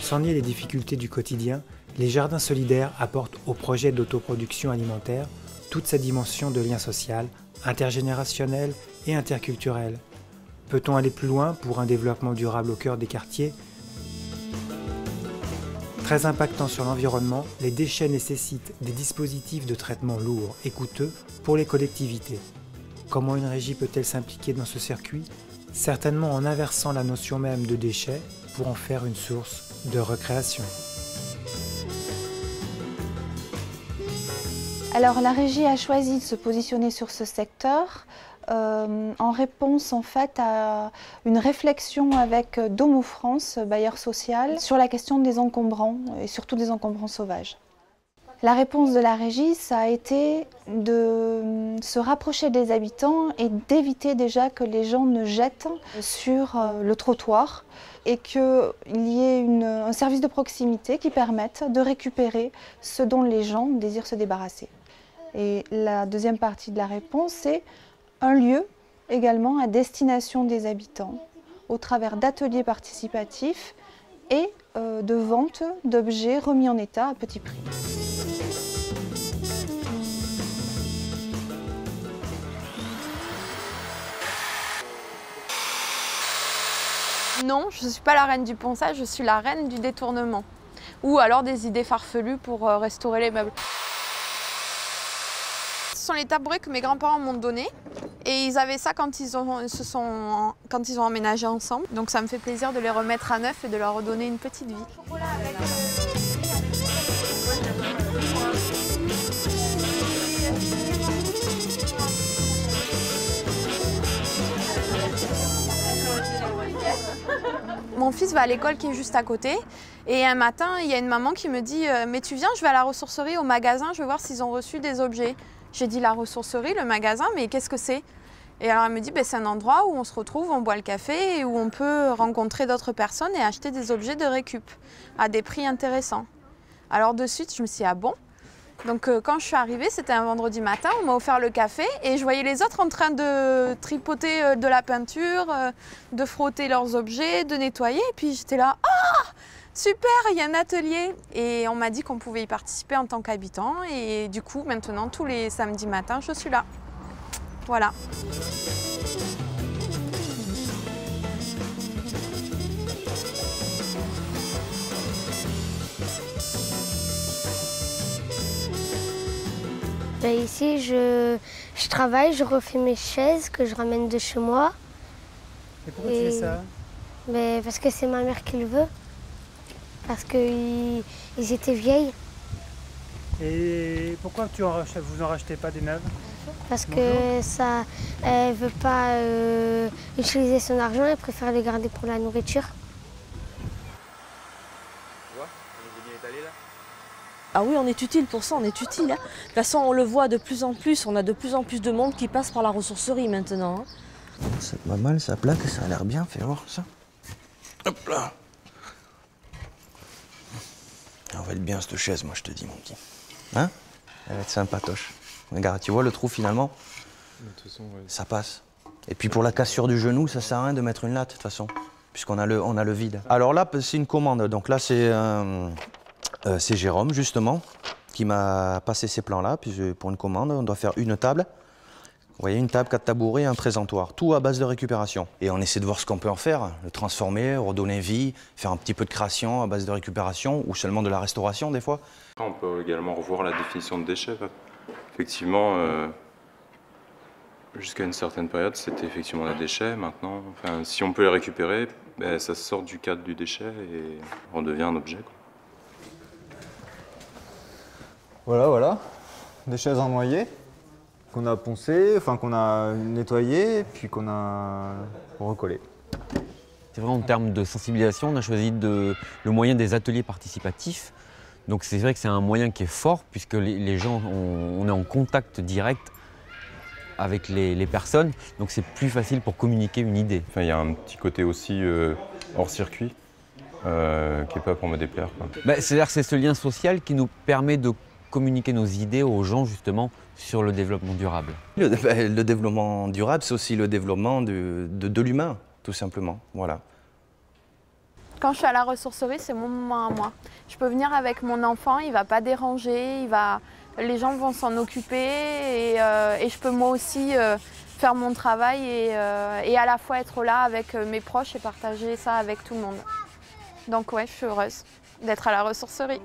Sans nier les difficultés du quotidien, les jardins solidaires apportent au projet d'autoproduction alimentaire toute sa dimension de lien social, intergénérationnel et interculturel. Peut-on aller plus loin pour un développement durable au cœur des quartiers? Très impactants sur l'environnement, les déchets nécessitent des dispositifs de traitement lourds et coûteux pour les collectivités. Comment une régie peut-elle s'impliquer dans ce circuit? Certainement en inversant la notion même de déchets pour en faire une source de recréation. Alors la régie a choisi de se positionner sur ce secteur en réponse en fait à une réflexion avec Domo France, bailleur social, sur la question des encombrants et surtout des encombrants sauvages. La réponse de la régie, ça a été de se rapprocher des habitants et d'éviter déjà que les gens ne jettent sur le trottoir et qu'il y ait un service de proximité qui permette de récupérer ce dont les gens désirent se débarrasser. Et la deuxième partie de la réponse, c'est un lieu également à destination des habitants au travers d'ateliers participatifs et de vente d'objets remis en état à petit prix. Non, je ne suis pas la reine du ponçage, je suis la reine du détournement. Ou alors des idées farfelues pour restaurer les meubles. Ce sont les tabourets que mes grands-parents m'ont donnés. Et ils avaient ça quand ils ont emménagé ensemble. Donc ça me fait plaisir de les remettre à neuf et de leur redonner une petite vie. Mon fils va à l'école qui est juste à côté et un matin, il y a une maman qui me dit « Mais tu viens, je vais à la ressourcerie, au magasin, je vais voir s'ils ont reçu des objets. » J'ai dit « La ressourcerie, le magasin, mais qu'est-ce que c'est ?» Et alors elle me dit « C'est un endroit où on se retrouve, on boit le café et où on peut rencontrer d'autres personnes et acheter des objets de récup à des prix intéressants. » Alors de suite, je me suis dit « Ah bon ?» Donc quand je suis arrivée, c'était un vendredi matin, on m'a offert le café et je voyais les autres en train de tripoter de la peinture, de frotter leurs objets, de nettoyer. Et puis j'étais là, ah super, il y a un atelier. Et on m'a dit qu'on pouvait y participer en tant qu'habitant. Et du coup, maintenant, tous les samedis matins, je suis là. Voilà. Ici, je travaille, je refais mes chaises que je ramène de chez moi. Et pourquoi tu fais ça? Parce que c'est ma mère qui le veut. Parce qu'ils étaient vieilles. Et pourquoi vous en rachetez pas des neuves? Parce que elle ne veut pas utiliser son argent, elle préfère le garder pour la nourriture. Ah oui, on est utile pour ça, on est utile. Hein. De toute façon, on le voit de plus en plus, on a de plus en plus de monde qui passe par la ressourcerie maintenant. Hein. C'est pas mal, ça plaque, ça a l'air bien, fais voir ça. Hop là. On va être bien cette chaise, moi je te dis, mon petit. Hein? Elle va être sympatoche. Regarde, tu vois le trou finalement? De toute façon, ouais. Ça passe. Et puis pour la cassure du genou, ça sert à rien de mettre une latte de toute façon, puisqu'on a le vide. Alors là, c'est une commande, donc là c'est Jérôme, justement, qui m'a passé ces plans-là. Puis pour une commande, on doit faire une table. Vous voyez, une table, 4 tabourets, un présentoir. Tout à base de récupération. Et on essaie de voir ce qu'on peut en faire, le transformer, redonner vie, faire un petit peu de création à base de récupération ou seulement de la restauration, des fois. On peut également revoir la définition de déchets. Effectivement, jusqu'à une certaine période, c'était effectivement des déchets. Maintenant, enfin, si on peut les récupérer, ça sort du cadre du déchet et on devient un objet, quoi. Voilà, des chaises en noyer qu'on a poncées, enfin qu'on a nettoyées, puis qu'on a recollées. C'est vrai, en termes de sensibilisation, on a choisi le moyen des ateliers participatifs. Donc c'est vrai que c'est un moyen qui est fort, puisque les gens, on est en contact direct avec les personnes, donc c'est plus facile pour communiquer une idée. Enfin, il y a un petit côté aussi hors circuit, qui n'est pas pour me déplaire, quoi. C'est-à-dire que c'est ce lien social qui nous permet de communiquer nos idées aux gens justement sur le développement durable. Le développement durable, c'est aussi le développement de l'humain, tout simplement. Voilà. Quand je suis à la ressourcerie, c'est mon moment à moi. Je peux venir avec mon enfant, il ne va pas déranger, les gens vont s'en occuper et je peux moi aussi faire mon travail et à la fois être là avec mes proches et partager ça avec tout le monde. Donc ouais, je suis heureuse d'être à la ressourcerie.